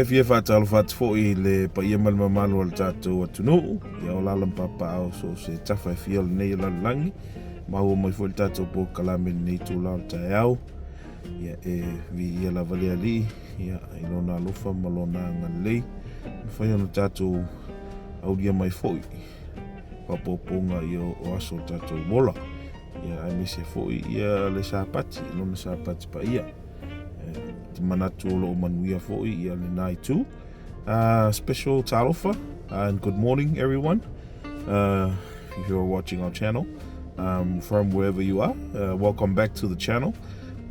fia whātalo whātifo I le pa ia malmamalo al tātou atunu. Ia o lalam papa au so se tawhai fia le nei langi. Mahua mai fo le tātou po kalame nei tūlau tae au. Ia vi ia la vale ali. Ia ilona alofa malona ngalei. Whai ana tātou au dia mai foi. Papoponga I o aso tātou wola. Ia ai me se foi ia le sāpati. Ilona sāpati pa ia. Manatu o manuia foi ia le nai tū. Special talofa and good morning everyone. If you're watching our channel from wherever you are, welcome back to the channel.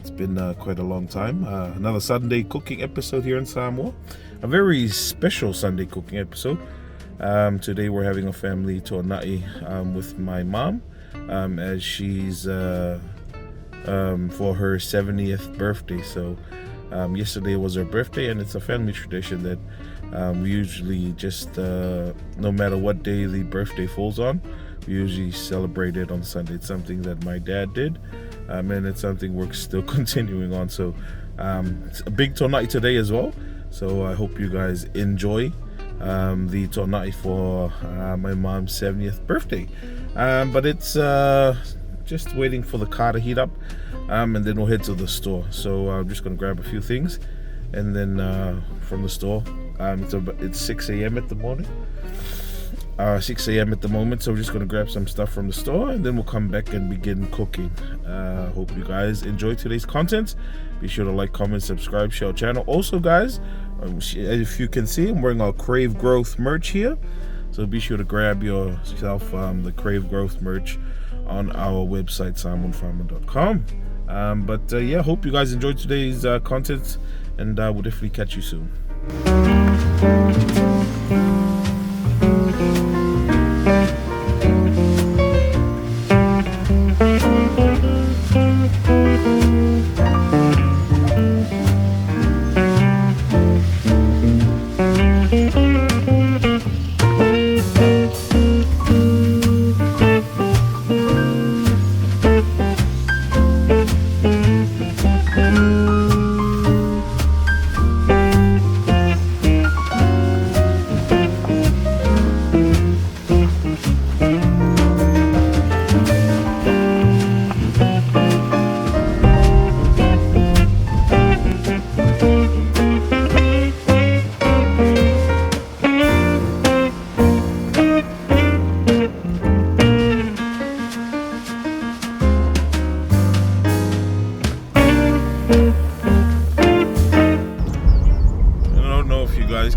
It's been quite a long time. Another Sunday cooking episode here in Samoa. A very special Sunday cooking episode. Today we're having a family TOONAI with my mom as she's for her 70th birthday. So yesterday was her birthday, and it's a family tradition that we usually just, no matter what day the birthday falls on, we usually celebrate it on Sunday. It's something that my dad did, and it's something we're still continuing on. So it's a big TOONAI today as well. So I hope you guys enjoy the TOONAI for my mom's 70th birthday. But it's just waiting for the car to heat up. And then we'll head to the store. So I'm just gonna grab a few things, and then from the store. It's 6 a.m. at the morning. 6 a.m. at the moment. So we're just gonna grab some stuff from the store, and then we'll come back and begin cooking. Hope you guys enjoy today's content. Be sure to like, comment, subscribe, share our channel. Also, guys, if you can see, I'm wearing our Crave Growth merch here. So be sure to grab yourself the Crave Growth merch on our website, SamoanFarmer.com. But yeah, hope you guys enjoyed today's content, and we'll definitely catch you soon.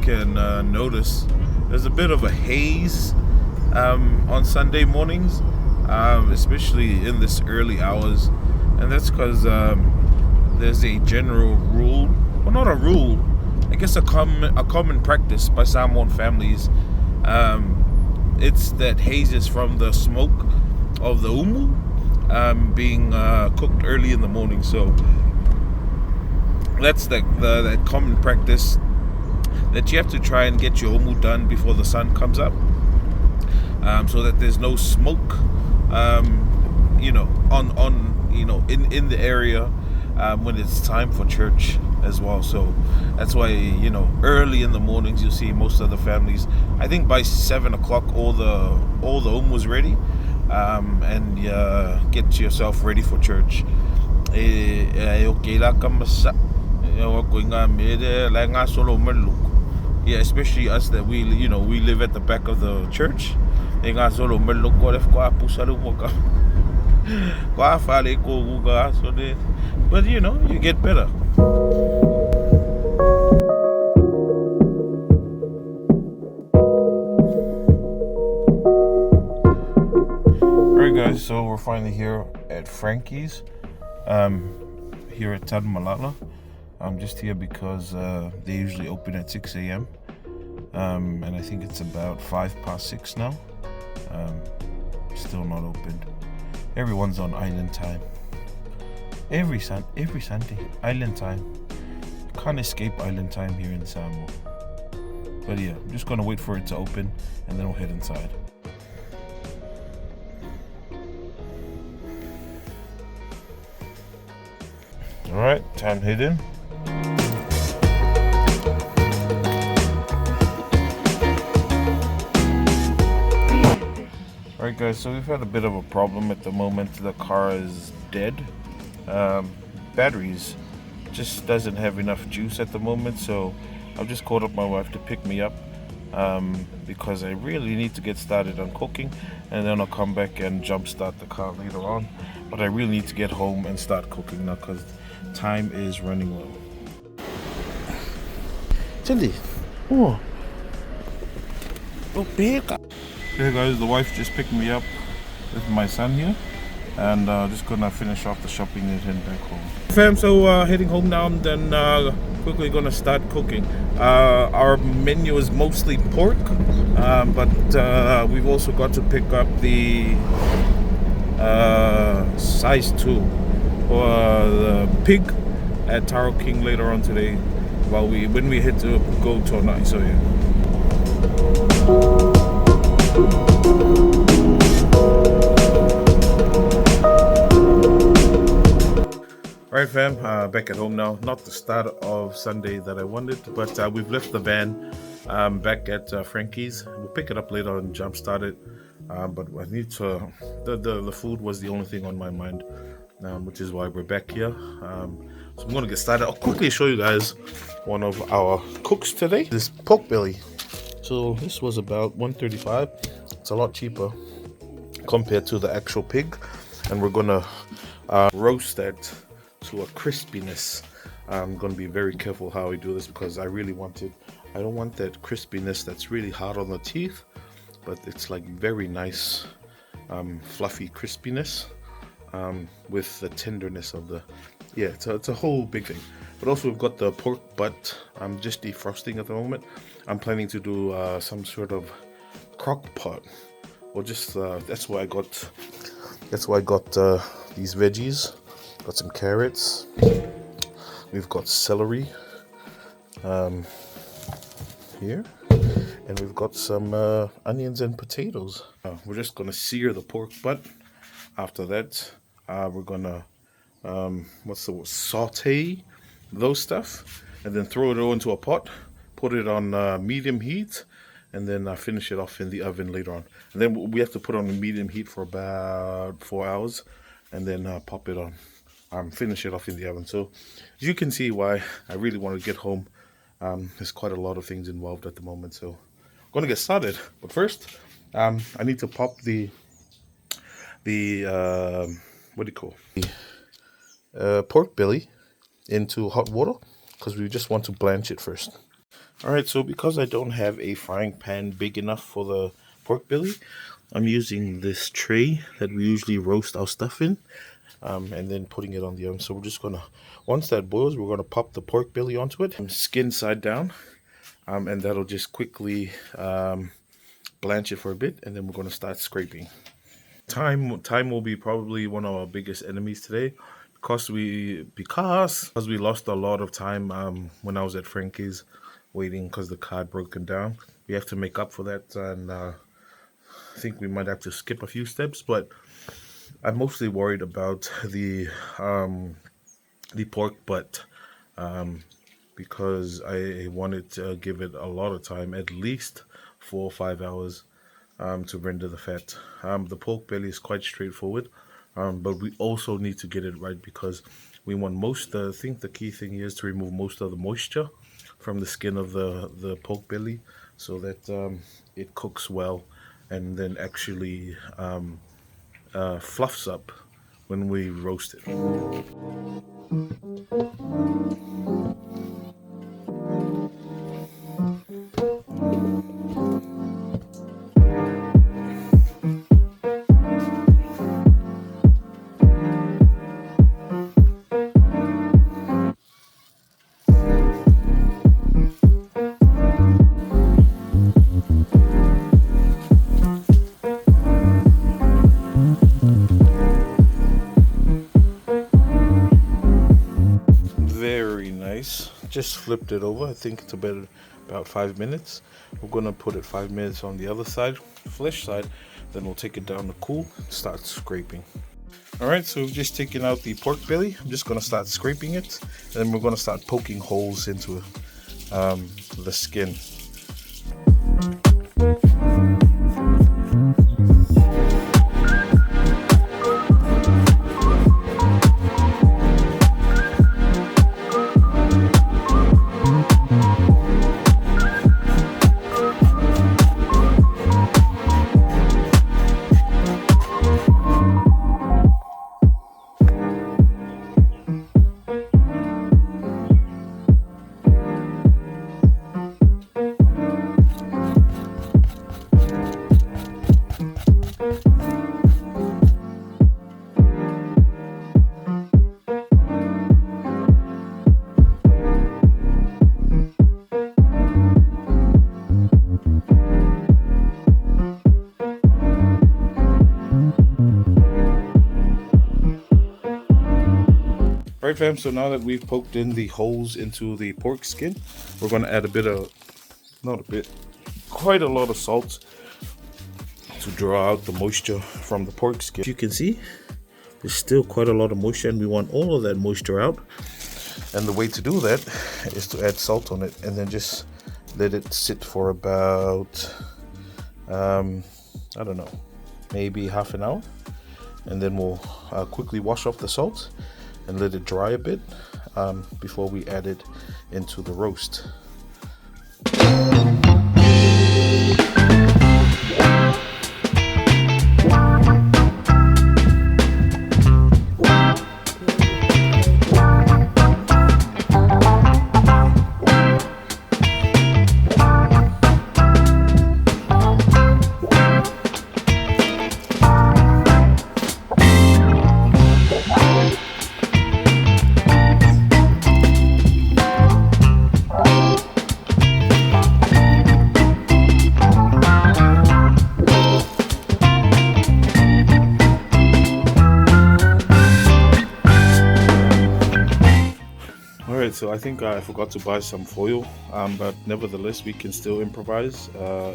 Can notice there's a bit of a haze on Sunday mornings, especially in this early hours, and that's because there's a general rule, well, not a rule, I guess a common practice by Samoan families. It's that haze is from the smoke of the umu being cooked early in the morning. So that's that common practice, that you have to try and get your umu done before the sun comes up, so that there's no smoke, in the area when it's time for church as well. So that's why, early in the mornings you'll see most of the families. I think by 7 o'clock all the umu's ready, and get yourself ready for church. Yeah, especially us that we live at the back of the church. But you get better. Alright guys, so we're finally here at Frankie's, here at Malala. I'm just here because they usually open at 6 a.m. And I think it's about 6:05 now. Still not opened. Everyone's on island time. Every Sunday, island time. Can't escape island time here in Samoa. But yeah, I'm just gonna wait for it to open, and then we'll head inside. Alright, time to head in. Alright guys, so we've had a bit of a problem at the moment. The car is dead. Batteries just doesn't have enough juice at the moment, so I've just called up my wife to pick me up because I really need to get started on cooking, and then I'll come back and jump start the car later on. But I really need to get home and start cooking now because time is running low. Cindy, oh big. Okay guys, the wife just picked me up with my son here, and just gonna finish off the shopping and head back home. Fam, so heading home now, and then quickly gonna start cooking. Our menu is mostly pork, but we've also got to pick up the size 2 for the pig at Taro King later on today, when we head to go TOONAI. So yeah. Alright fam, back at home now. Not the start of Sunday that I wanted, but we've left the van back at Frankie's. We'll pick it up later and jump start it, but I need to, the food was the only thing on my mind, which is why we're back here. So I'm going to get started. I'll quickly show you guys one of our cooks today. This pork belly. So this was about $135. It's a lot cheaper compared to the actual pig, and we're gonna roast that to a crispiness. I'm gonna be very careful how I do this because I don't want that crispiness that's really hard on the teeth, but it's like very nice fluffy crispiness with the tenderness of the, yeah, it's a whole big thing. But also we've got the pork butt. I'm just defrosting at the moment. I'm planning to do some sort of crock pot, or just that's why I got these veggies. Got some carrots. We've got celery here, and we've got some onions and potatoes. We're just gonna sear the pork butt. After that, we're gonna saute those stuff, and then throw it all into a pot. Put it on medium heat, and then finish it off in the oven later on. And then we have to put on a medium heat for about 4 hours, and then pop it on. Finish it off in the oven. So as you can see why I really want to get home. There's quite a lot of things involved at the moment, so I'm going to get started. But first, I need to pop the what do you call pork belly into hot water, because we just want to blanch it first. Alright, so because I don't have a frying pan big enough for the pork belly, I'm using this tray that we usually roast our stuff in, and then putting it on the oven. So we're just gonna, once that boils, we're gonna pop the pork belly onto it, skin side down, and that'll just quickly blanch it for a bit, and then we're gonna start scraping. Time will be probably one of our biggest enemies today, because we lost a lot of time when I was at Frankie's waiting because the car had broken down. We have to make up for that, and I think we might have to skip a few steps, but I'm mostly worried about the pork butt, because I wanted to give it a lot of time, at least 4 or 5 hours, to render the fat. The pork belly is quite straightforward, but we also need to get it right, because we want I think the key thing here is to remove most of the moisture from the skin of the pork belly, so that it cooks well and then actually fluffs up when we roast it. Just flipped it over. I think it's about 5 minutes. We're gonna put it 5 minutes on the other side, flesh side, then we'll take it down to cool and start scraping. Alright, so we've just taken out the pork belly. I'm just gonna start scraping it, and then we're gonna start poking holes into the skin. Alright fam, so now that we've poked in the holes into the pork skin, we're going to add quite a lot of salt to draw out the moisture from the pork skin. As you can see, there's still quite a lot of moisture and we want all of that moisture out. And the way to do that is to add salt on it and then just let it sit for about, I don't know, maybe half an hour. And then we'll quickly wash off the salt and let it dry a bit before we add it into the roast. Alright, so I think I forgot to buy some foil, but nevertheless we can still improvise.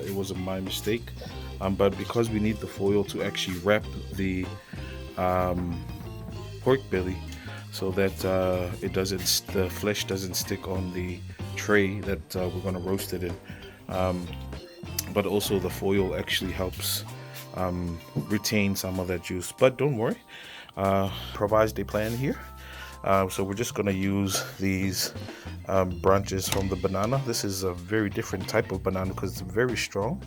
It was my mistake, but because we need the foil to actually wrap the pork belly so that the flesh doesn't stick on the tray that we're going to roast it in, but also the foil actually helps retain some of that juice. But don't worry, improvised a plan here. So we're just going to use these branches from the banana. This is a very different type of banana because it's very strong.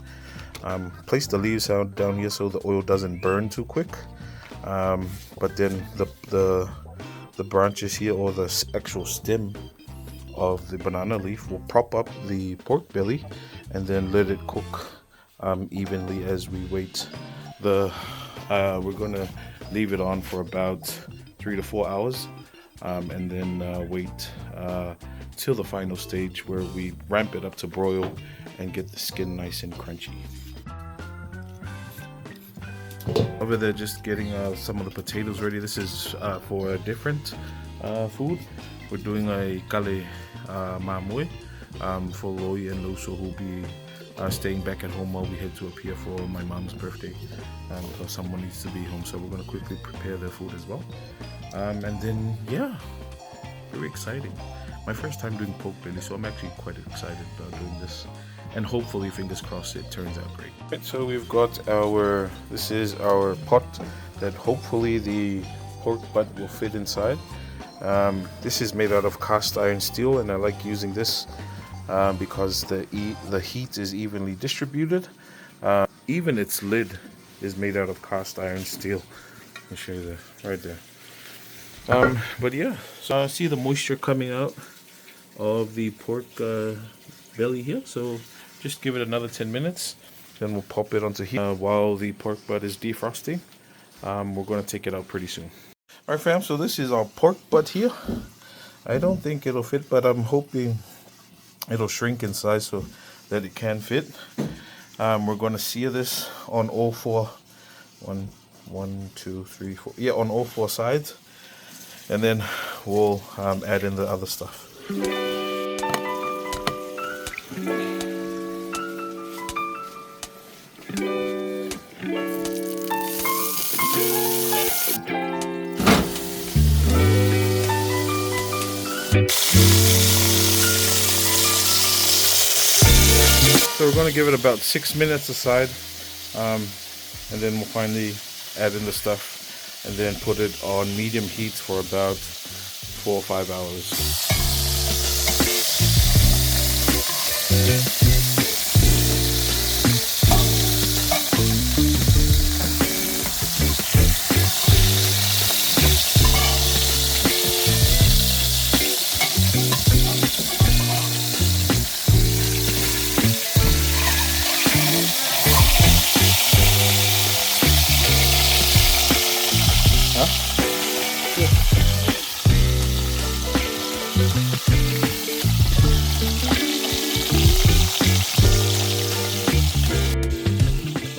Place the leaves out down here so the oil doesn't burn too quick. But then the branches here, or the actual stem of the banana leaf, will prop up the pork belly and then let it cook evenly as we wait. We're going to leave it on for about 3 to 4 hours. And then wait till the final stage where we ramp it up to broil and get the skin nice and crunchy. Over there, just getting some of the potatoes ready. This is for a different food. We're doing a kale mamue for Loi and Luso, who'll be staying back at home while we head to a pier for my mom's birthday, because someone needs to be home, so we're going to quickly prepare their food as well. And then, yeah, very exciting. My first time doing pork belly, so I'm actually quite excited about doing this. And hopefully, fingers crossed, it turns out great. Right, so we've got this is our pot that hopefully the pork butt will fit inside. This is made out of cast iron steel, and I like using this because the heat is evenly distributed. Even its lid is made out of cast iron steel. I'll show you that right there. But yeah, so I see the moisture coming out of the pork belly here, so just give it another 10 minutes, then we'll pop it onto heat while the pork butt is defrosting. We're going to take it out pretty soon. Alright fam, so this is our pork butt here. I don't think it'll fit, but I'm hoping it'll shrink in size so that it can fit. We're going to sear this on all four, on all four sides. And then we'll add in the other stuff. So we're going to give it about 6 minutes aside, and then we'll finally add in the stuff and then put it on medium heat for about 4 or 5 hours.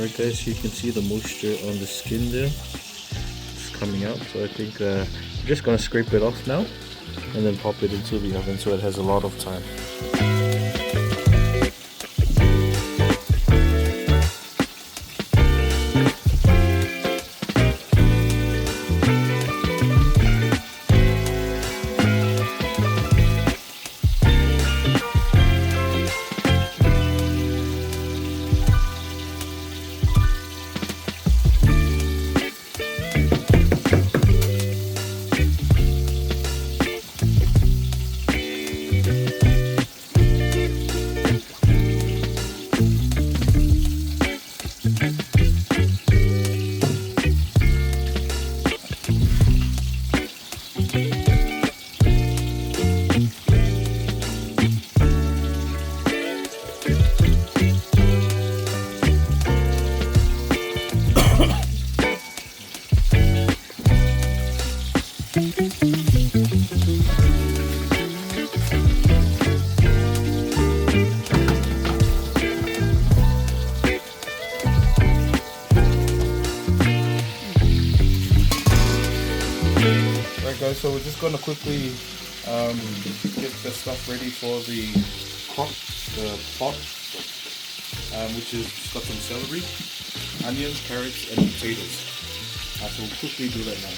Right guys, you can see the moisture on the skin there. It's coming out, so I think I'm just gonna scrape it off now and then pop it into the oven so it has a lot of time. Guys, so we're just going to quickly get the stuff ready for the pot, which is got some celery, onions, carrots, and potatoes. So we'll quickly do that now.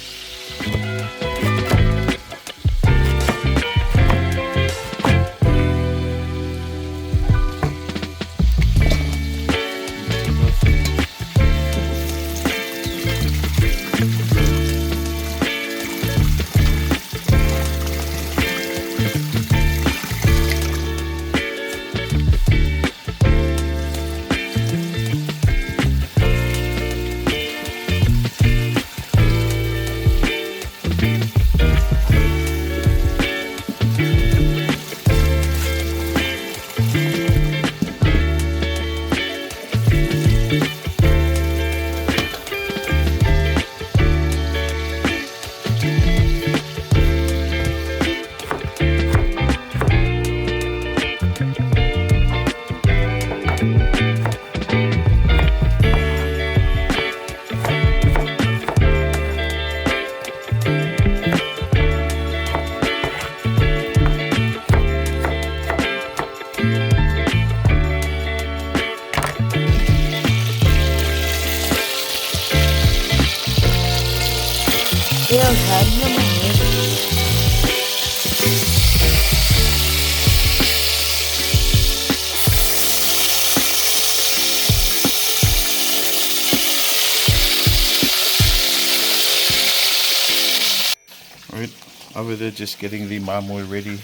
Alright, over there just getting the mamoe ready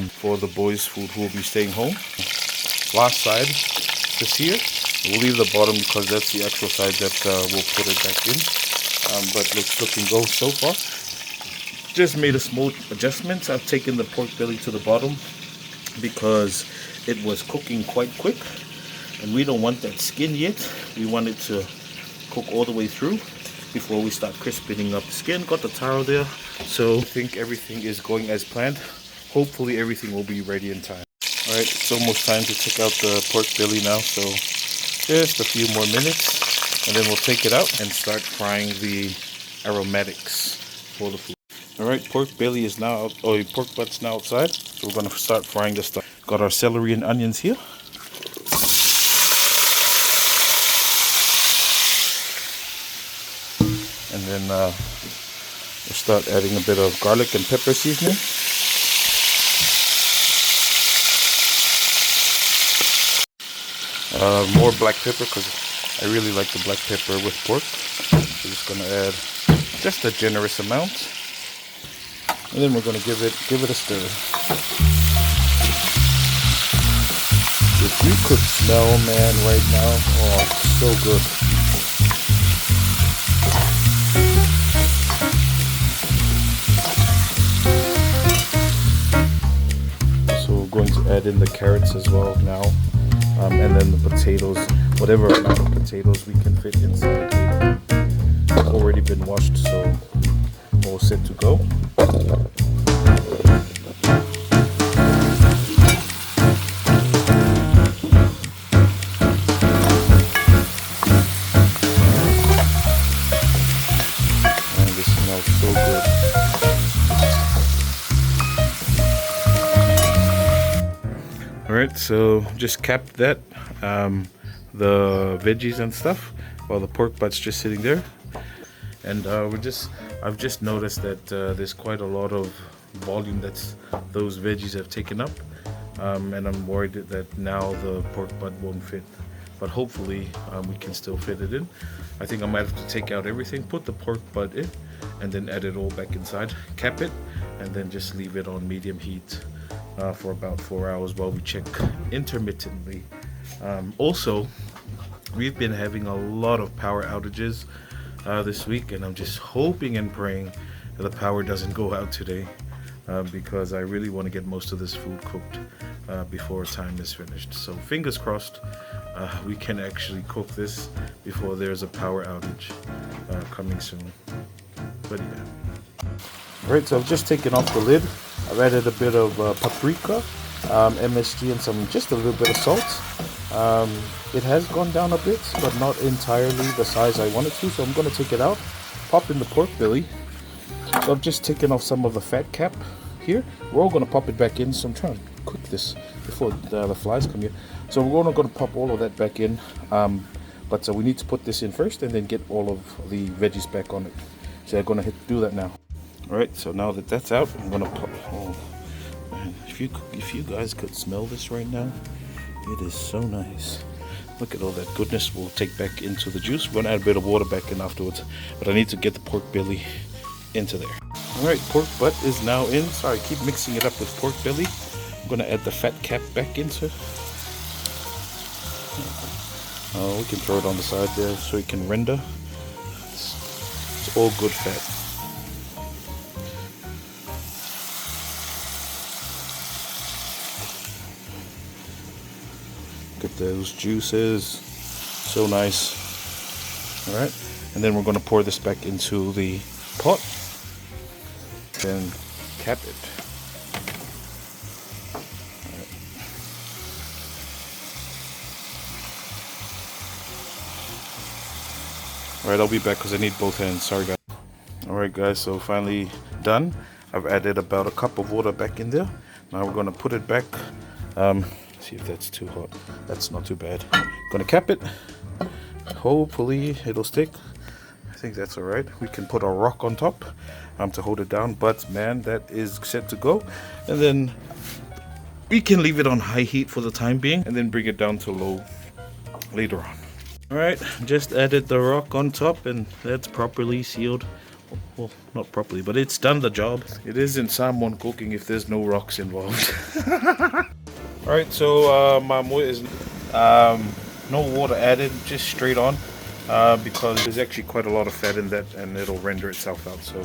for the boys' food who will be staying home. Last side is here. We'll leave the bottom because that's the actual side that we'll put it back in. But looks looking good so far. Just made a small adjustment. I've taken the pork belly to the bottom because it was cooking quite quick and we don't want that skin yet. We want it to cook all the way through before we start crisping up the skin. Got the taro there, so I think everything is going as planned. Hopefully everything will be ready in time. Alright, it's almost time to take out the pork belly now, so just a few more minutes and then we'll take it out and start frying the aromatics for the food. Alright, pork belly is now out, pork butt's now outside, so we're going to start frying the stuff. Got our celery and onions here. And then we'll start adding a bit of garlic and pepper seasoning. More black pepper because I really like the black pepper with pork. So just going to add just a generous amount. And then we're going to give it a stir. If you could smell, man, right now, oh, it's so good. Going to add in the carrots as well now, and then the potatoes, whatever amount of potatoes we can fit inside. It's already been washed, so all set to go. And Alright, so just capped that, the veggies and stuff, while the pork butt's just sitting there. And I've just noticed that there's quite a lot of volume that those veggies have taken up, and I'm worried that now the pork butt won't fit, but hopefully we can still fit it in. I think I might have to take out everything, put the pork butt in, and then add it all back inside, cap it, and then just leave it on medium heat for about 4 hours while we check intermittently. Also, we've been having a lot of power outages this week, and I'm just hoping and praying that the power doesn't go out today, because I really want to get most of this food cooked before time is finished. So fingers crossed we can actually cook this before there's a power outage coming soon. But yeah. Alright, so I've just taken off the lid. I've added a bit of paprika, MSG, and just a little bit of salt. It has gone down a bit, but not entirely the size I wanted to, so I'm going to take it out, pop in the pork belly. So I've just taken off some of the fat cap here. We're all going to pop it back in, so I'm trying to cook this before the flies come here. So we're only going to pop all of that back in, but we need to put this in first and then get all of the veggies back on it. So I'm going to do that now. Alright, so now that that's out, I'm going to pop. Oh man, if you guys could smell this right now, it is so nice. Look at all that goodness we'll take back into the juice. We're going to add a bit of water back in afterwards, but I need to get the pork belly into there. Alright, pork butt is now in. Sorry, I keep mixing it up with pork belly. I'm going to add the fat cap back into. Oh, we can throw it on the side there so it can render. It's all good fat. Look at those juices, so nice. All right, and then we're going to pour this back into the pot and cap it. All right, I'll be back because I need both hands. Sorry guys. All right guys, so finally done. I've added about a cup of water back in there. Now we're going to put it back. See if that's too hot. That's not too bad. Gonna cap it. Hopefully it'll stick. I think that's all right. We can put a rock on top to hold it down, but man, that is set to go. And then we can leave it on high heat for the time being and then bring it down to low later on. All right, just added the rock on top and that's properly sealed. Well, not properly, but it's done the job. It isn't salmon cooking if there's no rocks involved. Alright, so my moi is no water added, just straight on, because there's actually quite a lot of fat in that and it'll render itself out. So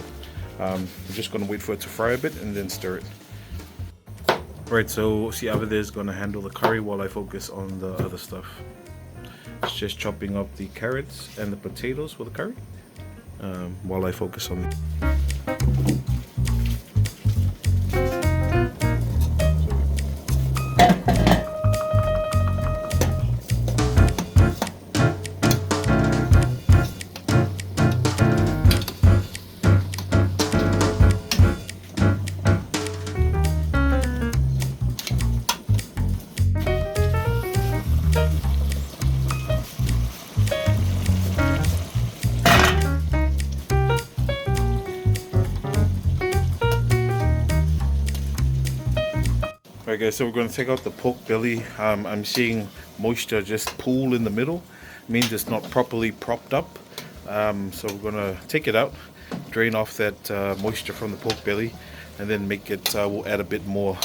I'm just going to wait for it to fry a bit and then stir it. Alright, so see over there is going to handle the curry while I focus on the other stuff. It's just chopping up the carrots and the potatoes for the curry while I focus on it. Alright guys, so we're going to take out the pork belly. I'm seeing moisture just pool in the middle. It means it's not properly propped up. So we're going to take it out, drain off that moisture from the pork belly, and then make it, we'll add a bit more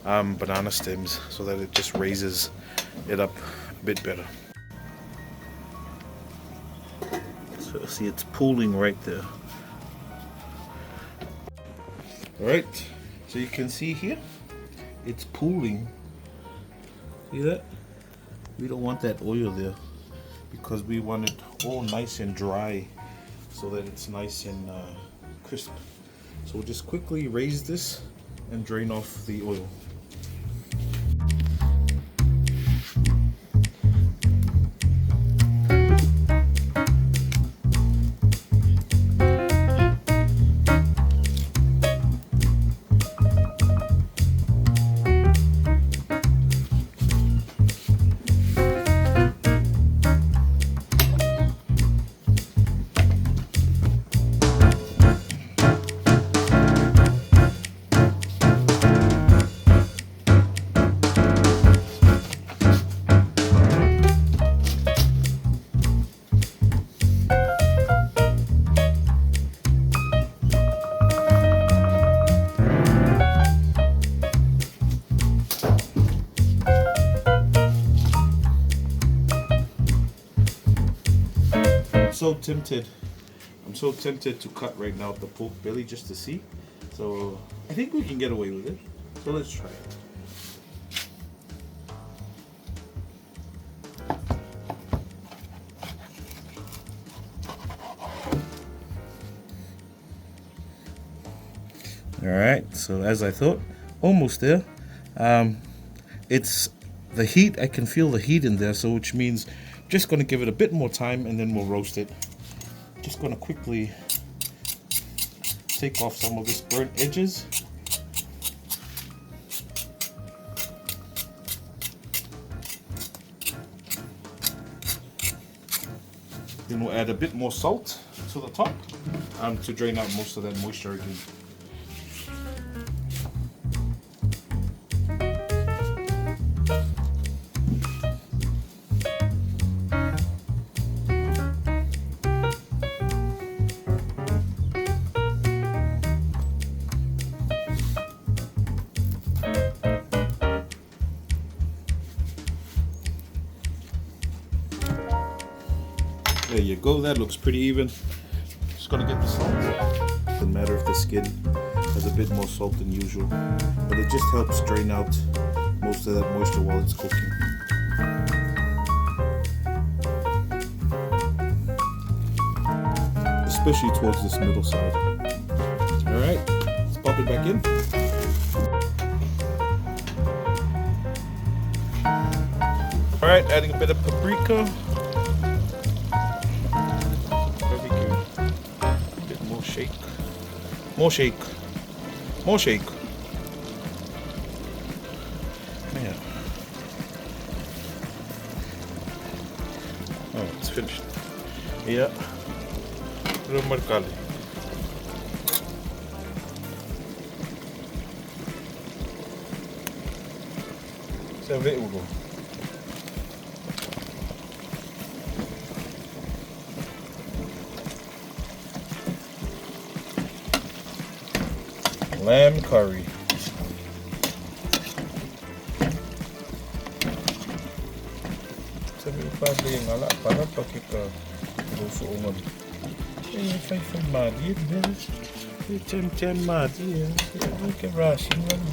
banana stems so that it just raises it up a bit better. So see, it's pooling right there. Alright, so you can see here, it's pooling. See that? We don't want that oil there because we want it all nice and dry so that it's nice and crisp. So we'll just quickly raise this and drain off the oil. so tempted. I'm so tempted to cut right now the pork belly just to see. So I think we can get away with it. So let's try it. Alright, so as I thought, almost there. It's the heat, I can feel the heat in there, so which means just going to give it a bit more time and then we'll roast it. Just going to quickly take off some of this burnt edges. Then we'll add a bit more salt to the top to drain out most of that moisture again. There you go, that looks pretty even. Just gonna get the salt. Doesn't matter if the skin has a bit more salt than usual, but it just helps drain out most of that moisture while it's cooking. Especially towards this middle side. Alright, let's pop it back in. Alright, adding a bit of paprika. More shake. More shake. Yeah. Oh, it's finished. Yeah. Remarkable. Serve Ugo. Lamb curry. Sabi pa din ala para pakita gusto umam. Fai madi din. Tem madi. Que rush lang.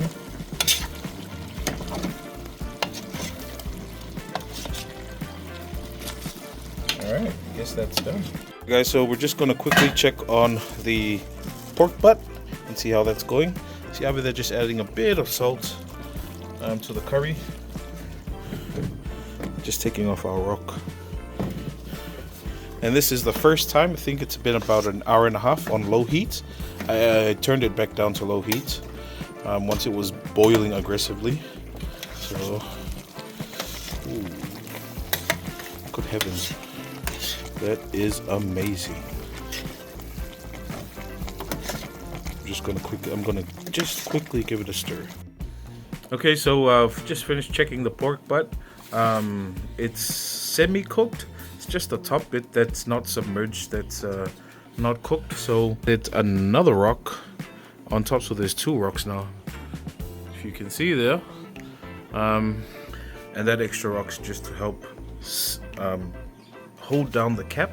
All right, I guess that's done. Guys, so we're just going to quickly check on the pork butt and see how that's going. See, over there just adding a bit of salt to the curry. Just taking off our rock. And this is the first time, I think it's been about an hour and a half on low heat. I turned it back down to low heat once it was boiling aggressively. So, ooh, good heavens, that is amazing. I'm gonna just quickly give it a stir. Okay, so I've just finished checking the pork butt. It's semi-cooked. It's just the top bit that's not submerged, that's not cooked. So it's another rock on top, so there's two rocks now, if you can see there. And that extra rock's just to help hold down the cap,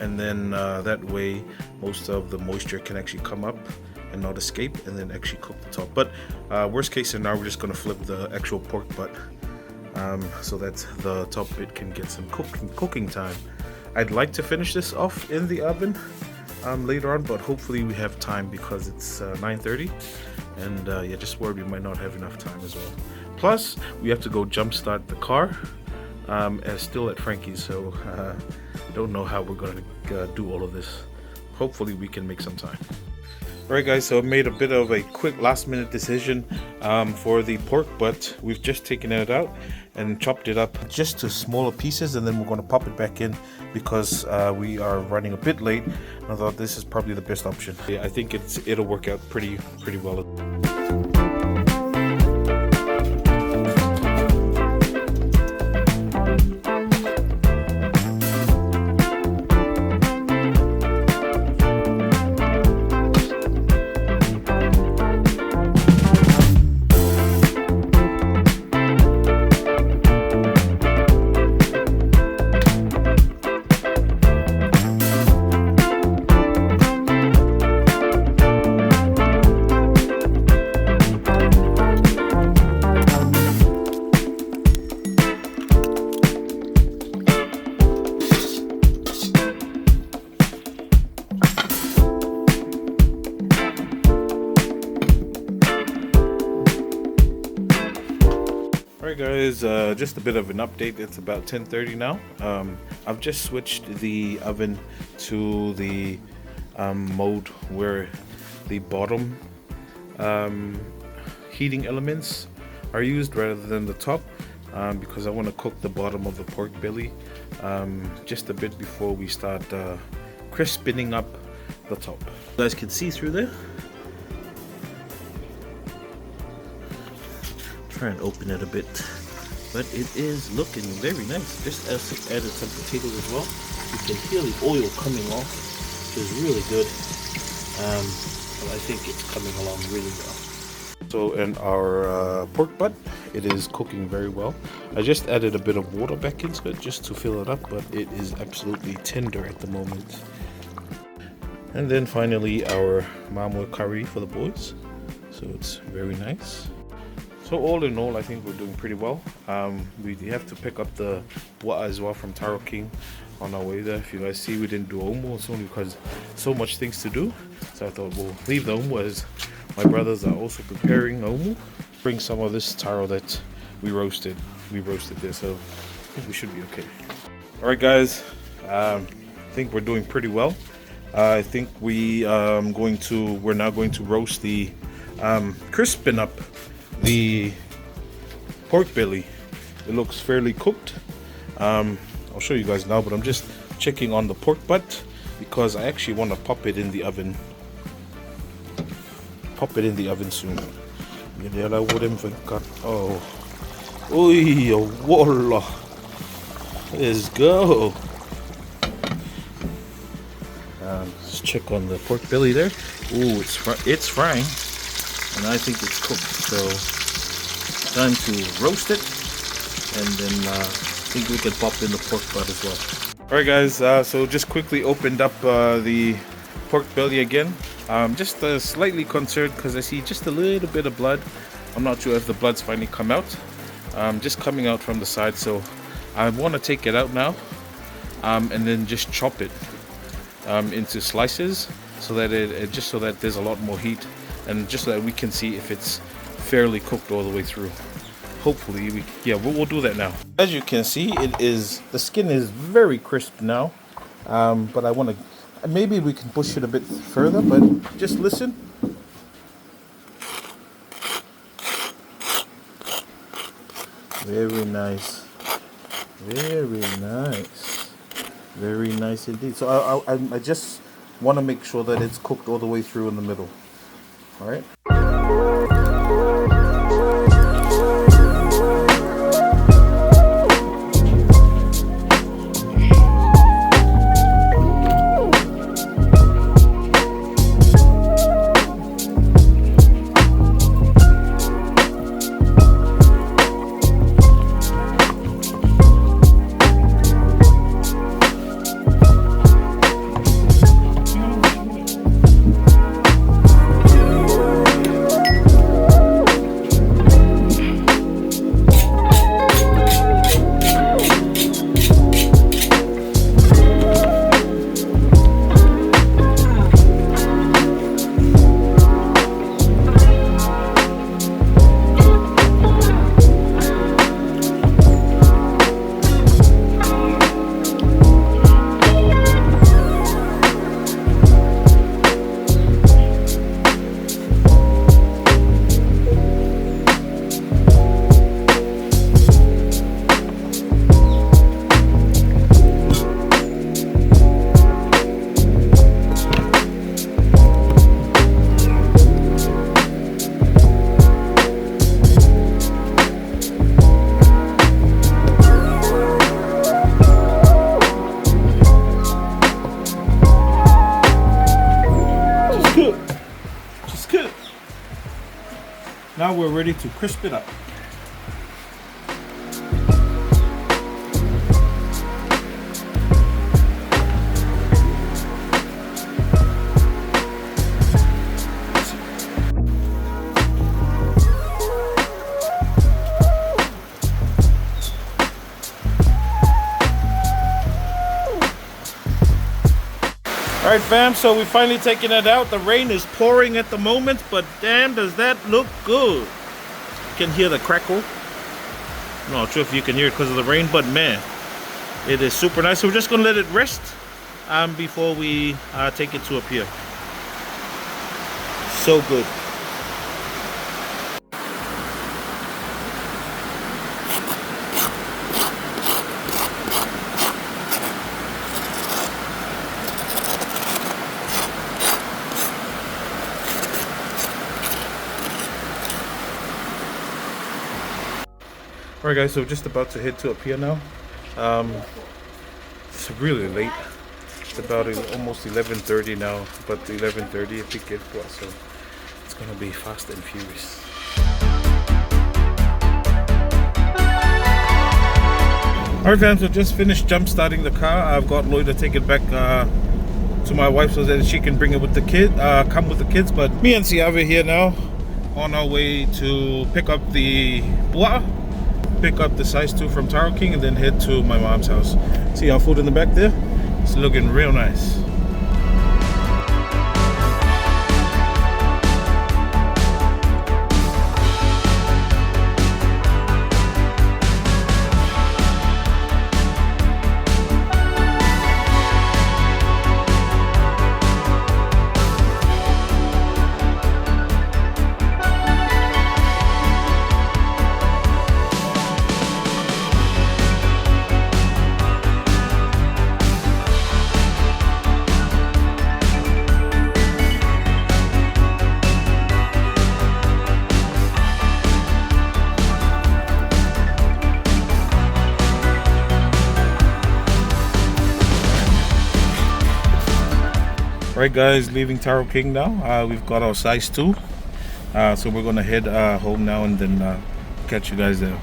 and then that way most of the moisture can actually come up and not escape, and then actually cook the top. But worst case scenario, we're just going to flip the actual pork butt so that the top bit can get some cooking time. I'd like to finish this off in the oven later on, but hopefully we have time because it's 9:30, and yeah, just worried we might not have enough time as well. Plus, we have to go jumpstart the car still at Frankie's, so don't know how we're going to do all of this. Hopefully we can make some time. Alright guys, so I made a bit of a quick last minute decision for the pork butt. We've just taken it out and chopped it up just to smaller pieces, and then we're going to pop it back in because we are running a bit late. I thought this is probably the best option. Yeah, I think it'll work out pretty well. Alright guys, just a bit of an update. It's about 10:30 now. I've just switched the oven to the mode where the bottom heating elements are used rather than the top, because I want to cook the bottom of the pork belly just a bit before we start crispening up the top. You guys can see through there. Try and open it a bit, but it is looking very nice. Just added some potatoes as well. You can feel the oil coming off, which is really good. But I think it's coming along really well. So in our pork butt, it is cooking very well. I just added a bit of water back into it just to fill it up, but it is absolutely tender at the moment. And then finally our mamua curry for the boys. So it's very nice. So all in all, I think we're doing pretty well. We have to pick up the wa as well from Taro King on our way there. If you guys see, we didn't do omo. It's only because so much things to do. So I thought we'll leave the omo as my brothers are also preparing omo. Bring some of this taro that we roasted. We roasted this, so I think we should be okay. All right, guys. I think we're doing pretty well. I think we're now going to roast the crispin up the pork belly. It looks fairly cooked. I'll show you guys now, but I'm just checking on the pork butt because I actually want to pop it in the oven. Pop it in the oven soon. Oh, oi, walla. Let's go. Let's check on the pork belly there. Ooh, it's frying. And I think it's cooked, so time to roast it, and then I think we can pop in the pork butt as well. Alright guys, so just quickly opened up the pork belly again. Just slightly concerned because I see just a little bit of blood. I'm not sure if the blood's finally come out. Just coming out from the side, so I want to take it out now, and then just chop it into slices so that so that there's a lot more heat. And just so that we can see if it's fairly cooked all the way through. Hopefully, we'll do that now. As you can see, the skin is very crisp now. But I want to, maybe we can push it a bit further, but just listen. Very nice. Very nice. Very nice indeed. So I just want to make sure that it's cooked all the way through in the middle. All right. Now we're ready to crisp it up. Alright fam, so we finally taken it out. The rain is pouring at the moment, but damn does that look good. You can hear the crackle. I'm not sure if you can hear it because of the rain, but man, it is super nice. So we're just gonna let it rest before we take it to a pier. So good. Alright guys, so we're just about to head to a pier now. It's really late. It's about almost 11:30 now, but 11:30 I think it was, so it's gonna be fast and furious. Alright fam, so just finished jump starting the car. I've got Lloyd to take it back to my wife so that she can bring it with the kid, come with the kids. But me and Siave here now on our way to pick up the bua, pick up the size 2 from Taro King, and then head to my mom's house. See our food in the back there? It's looking real nice. Alright guys, leaving Taro King now. We've got our size 2. So we're gonna head home now and then catch you guys there.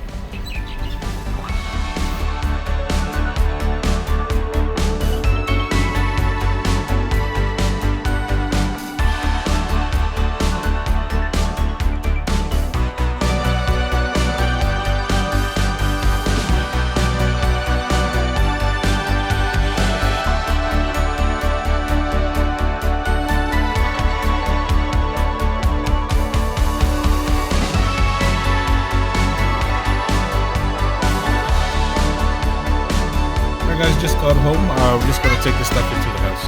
Guys, just got home. We're just gonna take this stuff into the house.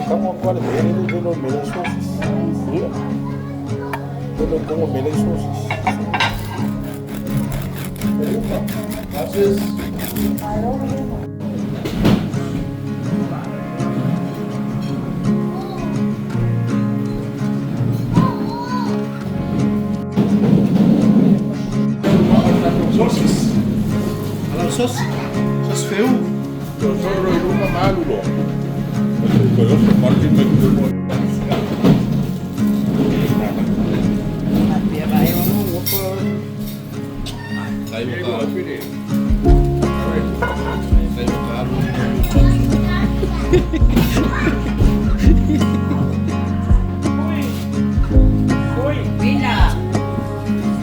Come on, qual é? Ele não melhor sauces. Ele não melhor sauces. Gracias. Sauces. Alam sauce. Sauce feu. Solo y rumah malu loh. Kalau seperti begitu. Biar ayo ngumpul. Saya buka.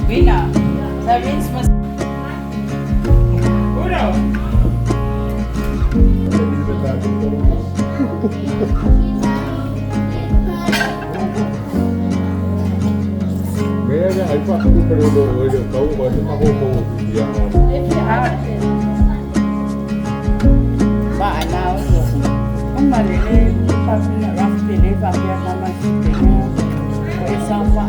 Vina. That means must. Kaya ay pa ako pero kau ba ako mo diyan. Ba ana o. Ang malili pa na rafti le pa biya mama sitenya. O isang pa.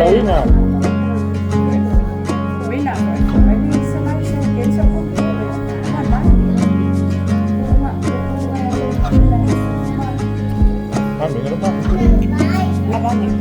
Lawina. Vina. Ay isa na siya kaysa ko. Abang ni.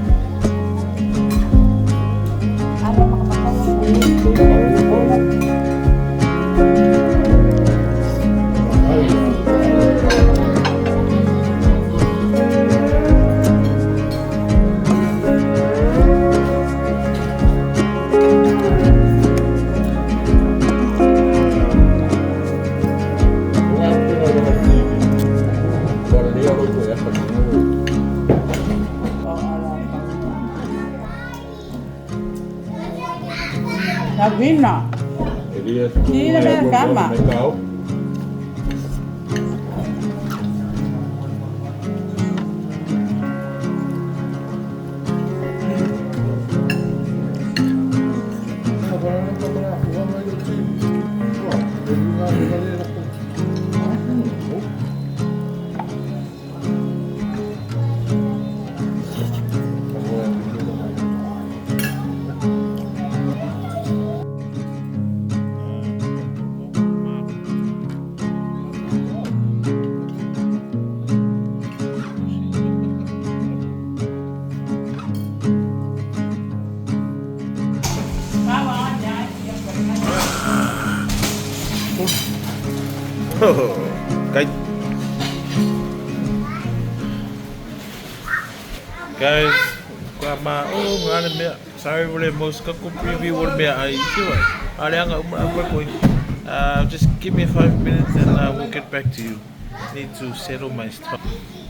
Apa Vina. Hindi na ba kama? Guys, sorry for the most preview will be just give me 5 minutes and we'll get back to you. Need to settle my stuff.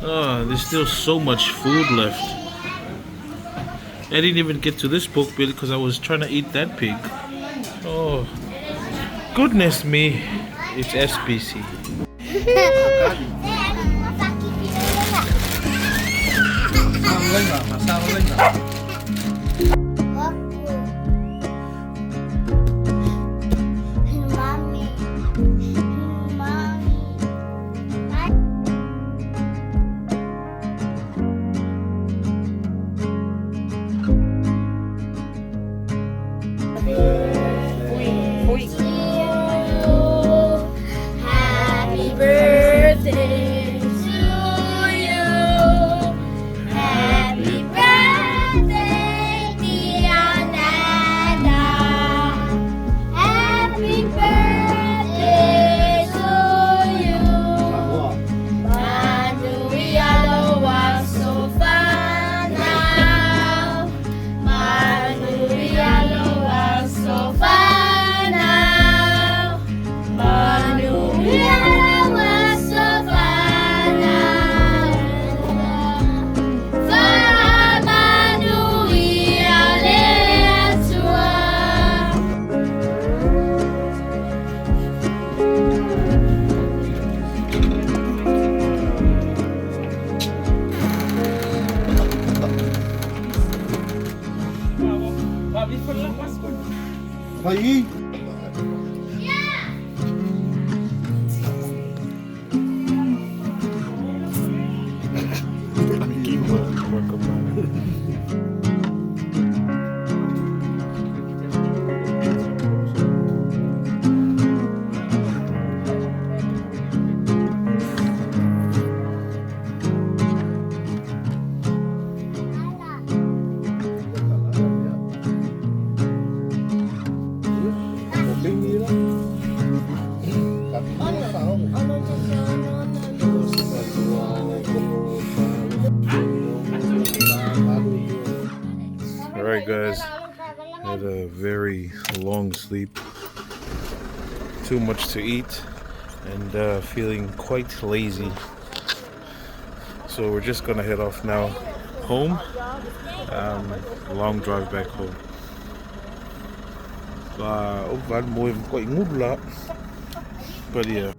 There's still so much food left. I didn't even get to this pork belly because I was trying to eat that pig. Oh, goodness me. It's SPC. Happy birthday to you. Happy birthday, dear Nana. Happy birthday to you. Manuel was so fun now. Manuel was so fun now. guys. Had a very long sleep. Too much to eat. And feeling quite lazy. So we're just gonna head off now home. Long drive back home. But yeah.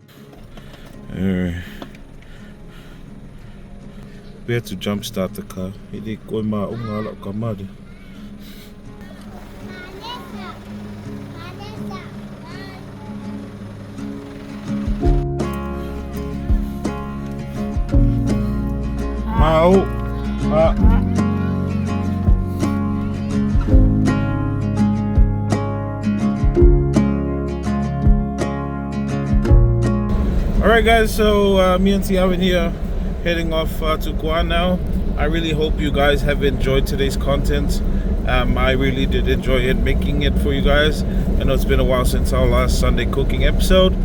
We had to jump start the car. Alright guys, so me and Tiawan here heading off to Guam now. I really hope you guys have enjoyed today's content. I really did enjoy it, making it for you guys. I know it's been a while since our last Sunday cooking episode.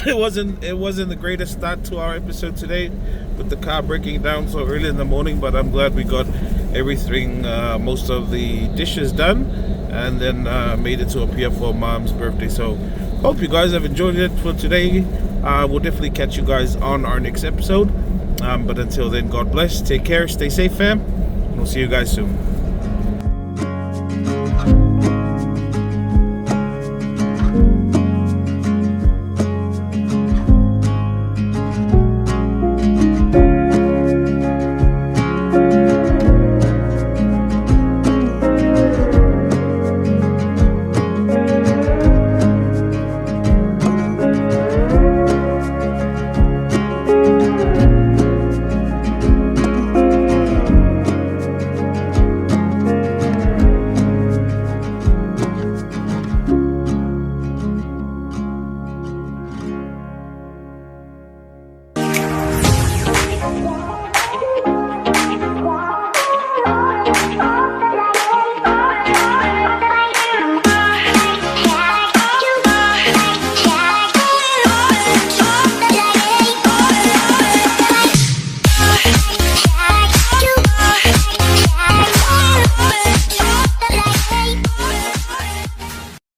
It wasn't the greatest start to our episode today with the car breaking down so early in the morning, but I'm glad we got everything, most of the dishes done, and then made it to appear for Mom's birthday. So hope you guys have enjoyed it for today. We'll definitely catch you guys on our next episode, but until then, God bless, take care, stay safe fam, and we'll see you guys soon.